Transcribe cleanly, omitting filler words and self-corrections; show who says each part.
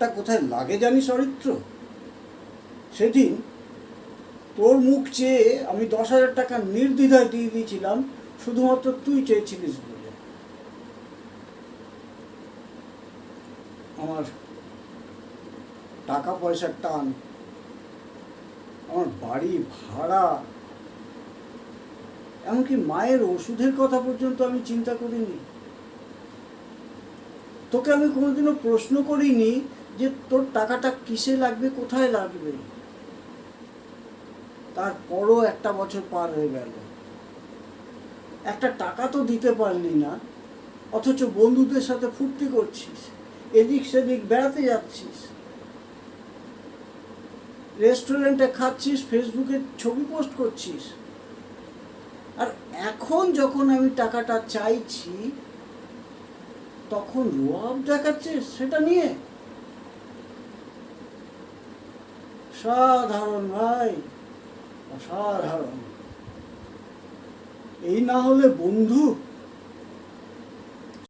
Speaker 1: হাতটা কোথায় লাগে জানিস অরিত্র? সেদিন তোর মুখ চেয়ে আমি 10,000 টাকা নির্দ্বিধায় দিয়ে দিয়েছিলাম, শুধুমাত্র তুই চেয়েছিলিস বলে। আমার টাকা পয়সার টান, আমার বাড়ি ভাড়া, এমনকি মায়ের ওষুধের কথা পর্যন্ত আমি চিন্তা করিনি। তোকে আমি কোনোদিনও প্রশ্ন করিনি যে তোর টাকাটা কিসে লাগবে, কোথায় লাগবে। তারপরও একটা বছর পার হয়ে গেল, একটা টাকা তো দিতে পারলি না, অথচ বন্ধুদের সাথে ফুর্তি করছিস, এদিক সেদিক বেড়াতে যাচ্ছিস, রেস্টুরেন্টে খাচ্ছিস, ফেসবুকে ছবি পোস্ট করছিস। আর এখন যখন আমি টাকাটা চাইছি তখন রোয়াব দেখাচ্ছিস সেটা নিয়ে। সাধারণ ভাই, অসাধারণ। এই না হলে বন্ধু।